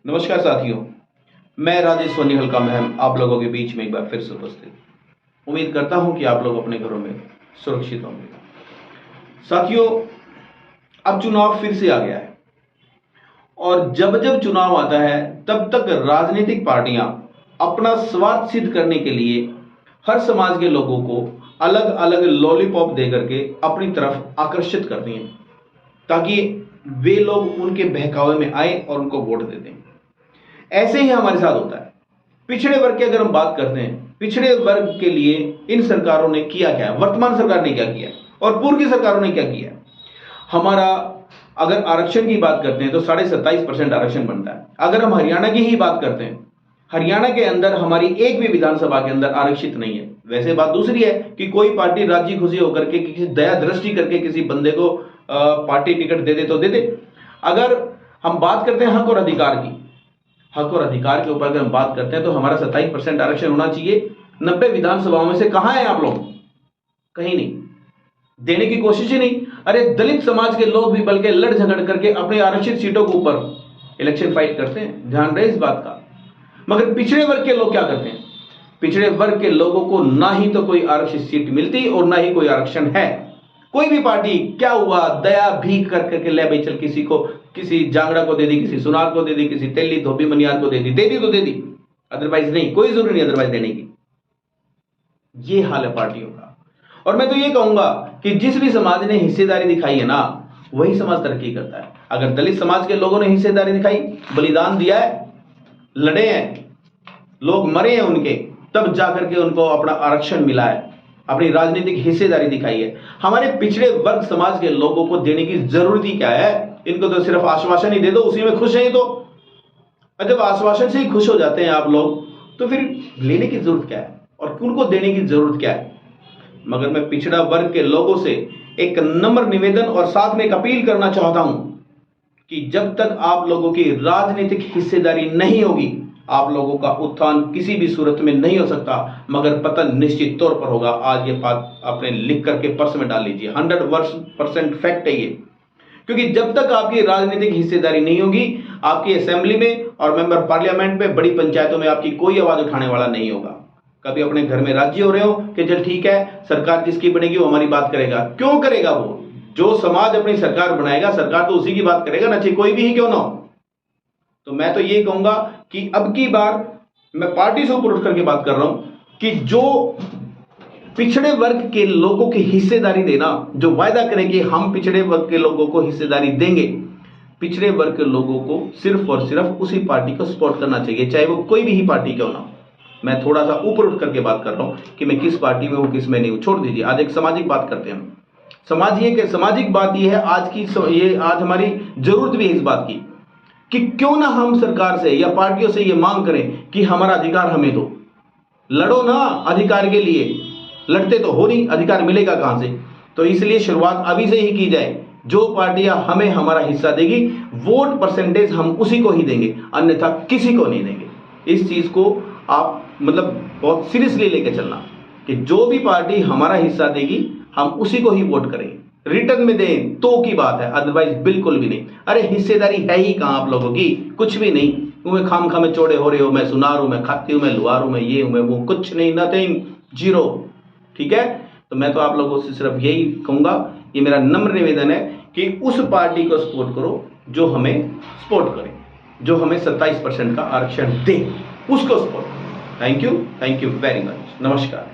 नमस्कार साथियों, मैं राजेश सोनी हल्का महम आप लोगों के बीच में एक बार फिर से उपस्थित। उम्मीद करता हूं कि आप लोग अपने घरों में सुरक्षित होंगे। साथियों, अब चुनाव फिर से आ गया है और जब जब चुनाव आता है तब तक राजनीतिक पार्टियां अपना स्वार्थ सिद्ध करने के लिए हर समाज के लोगों को अलग अलग लॉलीपॉप दे करके अपनी तरफ आकर्षित करती हैं ताकि वे लोग उनके बहकावे में आए और उनको वोट दे दें। ऐसे ही हमारे साथ होता है। पिछड़े वर्ग की अगर हम बात करते हैं, पिछड़े वर्ग के लिए इन सरकारों ने किया क्या है, वर्तमान सरकार ने क्या किया और पूर्व की सरकारों ने क्या किया। हमारा अगर आरक्षण की बात करते हैं तो 27.5% आरक्षण बनता है। अगर हम हरियाणा की ही बात करते हैं, हरियाणा के अंदर हमारी एक भी विधानसभा के अंदर आरक्षित नहीं है। वैसे बात दूसरी है कि कोई पार्टी राजी खुशी होकर के किसी दया दृष्टि करके किसी बंदे को पार्टी टिकट दे दे तो दे दे। अगर हम बात करते हैं हक और अधिकार की, हक और अधिकार के ऊपर अगर हम बात करते हैं तो हमारा 27% आरक्षण होना चाहिए। 90 विधानसभाओं में से कहां है आप लोग? कहीं नहीं, देने की कोशिश ही नहीं। अरे दलित समाज के लोग भी बल्कि लड़ झगड़ करके अपने आरक्षित सीटों के ऊपर इलेक्शन फाइट करते हैं, ध्यान रहे इस बात का। मगर पिछड़े वर्ग के लोग क्या करते हैं? पिछड़े वर्ग के लोगों को ना ही तो कोई आरक्षित सीट मिलती और ना ही कोई आरक्षण है। कोई भी पार्टी क्या हुआ, दया भीख कर करके ले भाई चल किसी को, किसी जांगड़ा को दे दी, किसी सुनार को दे दी, किसी तेली धोबी मनियार को दे दी तो दे दी, अदरवाइज नहीं, कोई जरूरी नहीं अदरवाइज देने की। ये हाल है पार्टियों का। और मैं तो ये कहूंगा कि जिस भी समाज ने हिस्सेदारी दिखाई है ना, वही समाज तरक्की करता है। अगर दलित समाज के लोगों ने हिस्सेदारी दिखाई, बलिदान दिया है, लड़े हैं, लोग मरे हैं उनके, तब जाकर के उनको अपना आरक्षण मिला है, अपनी राजनीतिक हिस्सेदारी दिखाई है। हमारे पिछड़े वर्ग समाज के लोगों को देने की जरूरत ही क्या है? इनको तो सिर्फ आश्वासन ही दे दो, उसी में खुश हैं। तो जब आश्वासन से ही खुश हो जाते हैं आप लोग, तो फिर लेने की जरूरत क्या है और उनको देने की जरूरत क्या है? मगर मैं पिछड़ा वर्ग के लोगों से एक नम्र निवेदन और साथ में एक अपील करना चाहता हूं कि जब तक आप लोगों की राजनीतिक हिस्सेदारी नहीं होगी, आप लोगों का उत्थान किसी भी सूरत में नहीं हो सकता, मगर पतन निश्चित तौर पर होगा। आज ये बात आपने लिख करके पर्स में डाल लीजिए, 100% फैक्ट है ये। क्योंकि जब तक आपकी राजनीतिक हिस्सेदारी नहीं होगी, आपकी असेंबली में और मेंबर पार्लियामेंट में, बड़ी पंचायतों में आपकी कोई आवाज उठाने वाला नहीं होगा। कभी अपने घर में राजी हो रहे हो कि चल ठीक है, सरकार जिसकी बनेगी वो हमारी बात करेगा। क्यों करेगा? वो जो समाज अपनी सरकार बनाएगा, सरकार तो उसी की बात करेगा ना, चाहे कोई भी ही क्यों ना हो। तो मैं तो ये कहूंगा कि अब की बार मैं पार्टी से ऊपर उठ करके बात कर रहा हूं कि जो पिछड़े वर्ग के लोगों की हिस्सेदारी देना, जो वायदा करें कि हम पिछड़े वर्ग के लोगों को हिस्सेदारी देंगे, पिछड़े वर्ग के लोगों को सिर्फ और सिर्फ उसी पार्टी को सपोर्ट करना चाहिए, चाहे वो कोई भी ही पार्टी क्यों ना हो। मैं थोड़ा सा ऊपर उठ करके बात कर रहा हूं कि मैं किस पार्टी में हूं, किस में नहीं हूं, छोड़ दीजिए। आज एक सामाजिक बात करते हैं हम। सामाजिक बात यह है आज की, ये आज हमारी जरूरत भी है इस बात की कि क्यों ना हम सरकार से या पार्टियों से ये मांग करें कि हमारा अधिकार हमें दो। लड़ो ना अधिकार के लिए, लड़ते तो हो नहीं, अधिकार मिलेगा कहां से? तो इसलिए शुरुआत अभी से ही की जाए। जो पार्टियां हमें हमारा हिस्सा देगी, वोट परसेंटेज हम उसी को ही देंगे, अन्यथा किसी को नहीं देंगे। इस चीज को आप मतलब बहुत सीरियसली लेके चलना कि जो भी पार्टी हमारा हिस्सा देगी हम उसी को ही वोट करेंगे। रिटर्न में दें तो की बात है, अदरवाइज बिल्कुल भी नहीं। अरे हिस्सेदारी है ही कहां आप लोगों की? कुछ भी नहीं। तुम्हें खाम खामे चौड़े हो रहे हो, मैं सुनार हूं, मैं खाती हूं, मैं लुहार हूं, मैं ये हूं, मैं वो, कुछ नहीं, नथिंग, जीरो। ठीक है, तो मैं तो आप लोगों से सिर्फ यही कहूंगा, ये मेरा नम्र निवेदन है कि उस पार्टी को सपोर्ट करो जो हमें सपोर्ट करे, जो हमें 27% का आरक्षण दे, उसको support. Thank you very much. नमस्कार।